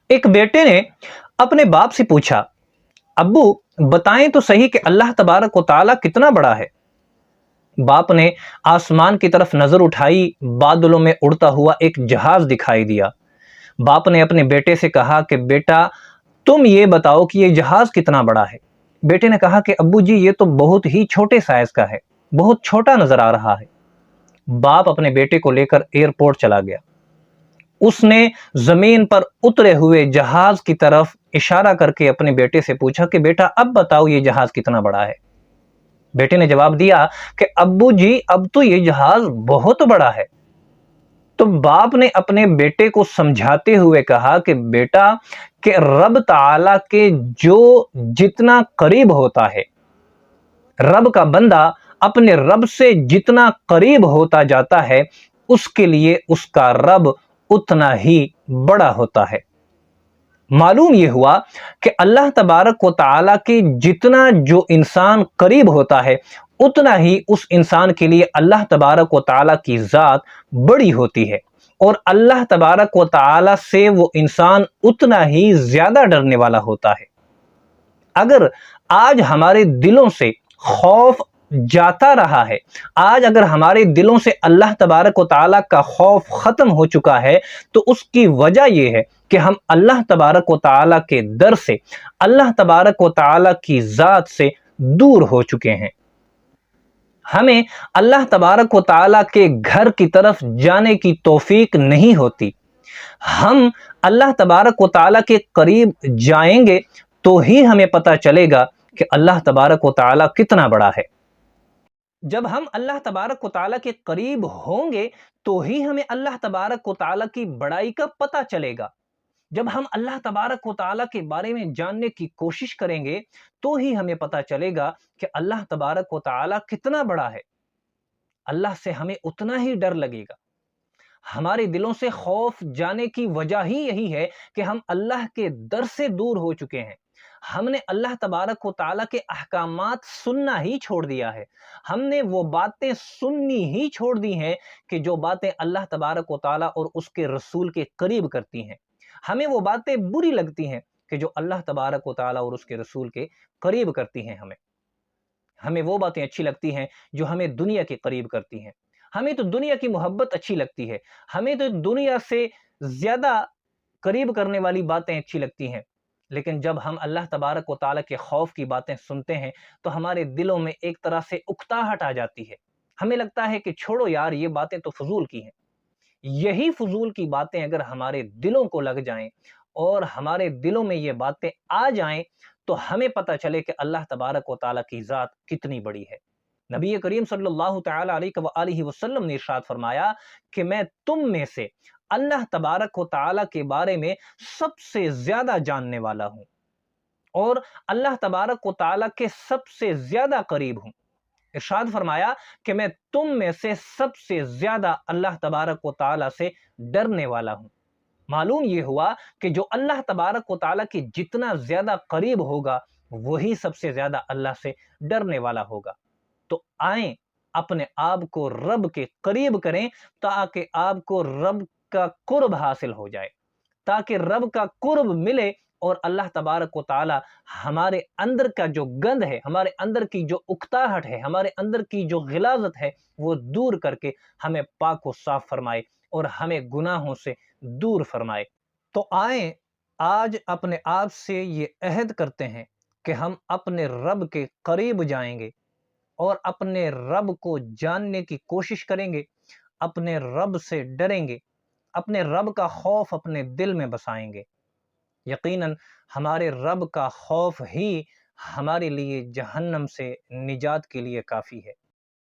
ایک بیٹے نے اپنے باپ سے پوچھا، ابو بتائیں تو صحیح کہ اللہ تبارک و تعالیٰ کتنا بڑا ہے؟ باپ نے آسمان کی طرف نظر اٹھائی، بادلوں میں اڑتا ہوا ایک جہاز دکھائی دیا۔ باپ نے اپنے بیٹے سے کہا کہ بیٹا تم یہ بتاؤ کہ یہ جہاز کتنا بڑا ہے؟ بیٹے نے کہا کہ ابو جی یہ تو بہت ہی چھوٹے سائز کا ہے، بہت چھوٹا نظر آ رہا ہے۔ باپ اپنے بیٹے کو لے کر ایئرپورٹ چلا گیا۔ اس نے زمین پر اترے ہوئے جہاز کی طرف اشارہ کر کے اپنے بیٹے سے پوچھا کہ بیٹا اب بتاؤ یہ جہاز کتنا بڑا ہے؟ بیٹے نے جواب دیا کہ ابو جی اب تو یہ جہاز بہت بڑا ہے۔ تو باپ نے اپنے بیٹے کو سمجھاتے ہوئے کہا کہ بیٹا کہ رب تعالیٰ کے جو جتنا قریب ہوتا ہے، رب کا بندہ اپنے رب سے جتنا قریب ہوتا جاتا ہے، اس کے لیے اس کا رب اتنا ہی بڑا ہوتا ہے۔ معلوم یہ ہوا کہ اللہ تبارک و تعالیٰ کے جتنا جو انسان قریب ہوتا ہے، اتنا ہی اس انسان کے لیے اللہ تبارک و تعالیٰ کی ذات بڑی ہوتی ہے، اور اللہ تبارک و تعالیٰ سے وہ انسان اتنا ہی زیادہ ڈرنے والا ہوتا ہے۔ اگر آج ہمارے دلوں سے خوف جاتا رہا ہے، آج اگر ہمارے دلوں سے اللہ تبارک و تعالیٰ کا خوف ختم ہو چکا ہے، تو اس کی وجہ یہ ہے کہ ہم اللہ تبارک و تعالیٰ کے در سے، اللہ تبارک و تعالیٰ کی ذات سے دور ہو چکے ہیں۔ ہمیں اللہ تبارک و تعالیٰ کے گھر کی طرف جانے کی توفیق نہیں ہوتی۔ ہم اللہ تبارک و تعالیٰ کے قریب جائیں گے تو ہی ہمیں پتہ چلے گا کہ اللہ تبارک و تعالیٰ کتنا بڑا ہے۔ جب ہم اللہ تبارک و تعالیٰ کے قریب ہوں گے تو ہی ہمیں اللہ تبارک و تعالیٰ کی بڑائی کا پتہ چلے گا۔ جب ہم اللہ تبارک و تعالیٰ کے بارے میں جاننے کی کوشش کریں گے تو ہی ہمیں پتہ چلے گا کہ اللہ تبارک و تعالیٰ کتنا بڑا ہے۔ اللہ سے ہمیں اتنا ہی ڈر لگے گا۔ ہمارے دلوں سے خوف جانے کی وجہ ہی یہی ہے کہ ہم اللہ کے در سے دور ہو چکے ہیں۔ ہم نے اللہ تبارک و تعالیٰ کے احکامات سننا ہی چھوڑ دیا ہے۔ ہم نے وہ باتیں سننی ہی چھوڑ دی ہیں کہ جو باتیں اللہ تبارک و تعالیٰ اور اس کے رسول کے قریب کرتی ہیں۔ ہمیں وہ باتیں بری لگتی ہیں کہ جو اللہ تبارک و تعالیٰ اور اس کے رسول کے قریب کرتی ہیں۔ ہمیں وہ باتیں اچھی لگتی ہیں جو ہمیں دنیا کے قریب کرتی ہیں۔ ہمیں تو دنیا کی محبت اچھی لگتی ہے، ہمیں تو دنیا سے زیادہ قریب کرنے والی باتیں اچھی لگتی ہیں، لیکن جب ہم اللہ تبارک و تعالیٰ کے خوف کی باتیں سنتے ہیں تو ہمارے دلوں میں ایک طرح سے اکتاہٹ آ جاتی ہے۔ ہمیں لگتا ہے کہ چھوڑو یار یہ باتیں تو فضول کی ہیں۔ یہی فضول کی باتیں اگر ہمارے دلوں کو لگ جائیں اور ہمارے دلوں میں یہ باتیں آ جائیں تو ہمیں پتہ چلے کہ اللہ تبارک و تعالیٰ کی ذات کتنی بڑی ہے۔ نبی کریم صلی اللہ تعالی علیہ وآلہ وسلم نے ارشاد فرمایا کہ میں تم میں سے اللہ تبارک و تعالیٰ کے بارے میں سب سے زیادہ جاننے والا ہوں اور اللہ تبارک و تعالیٰ کے سب سے زیادہ قریب ہوں۔ ارشاد فرمایا کہ میں تم میں سے سب سے زیادہ اللہ تبارک و تعالیٰ سے ڈرنے والا ہوں۔ معلوم یہ ہوا کہ جو اللہ تبارک و تعالیٰ کی جتنا زیادہ قریب ہوگا وہی سب سے زیادہ اللہ سے ڈرنے والا ہوگا۔ تو آئیں اپنے آپ کو رب کے قریب کریں تاکہ آپ کو رب کا قرب حاصل ہو جائے، تاکہ رب کا قرب ملے اور اللہ تبارک و تعالی ہمارے اندر کا جو گند ہے، ہمارے اندر کی جو اکتاہٹ ہے، ہمارے اندر کی جو غلاظت ہے وہ دور کر کے ہمیں پاک و صاف فرمائے اور ہمیں گناہوں سے دور فرمائے۔ تو آئیں آج اپنے آپ سے یہ عہد کرتے ہیں کہ ہم اپنے رب کے قریب جائیں گے اور اپنے رب کو جاننے کی کوشش کریں گے، اپنے رب سے ڈریں گے، اپنے رب کا خوف اپنے دل میں بسائیں گے۔ یقیناً ہمارے رب کا خوف ہی ہمارے لیے جہنم سے نجات کے لیے کافی ہے۔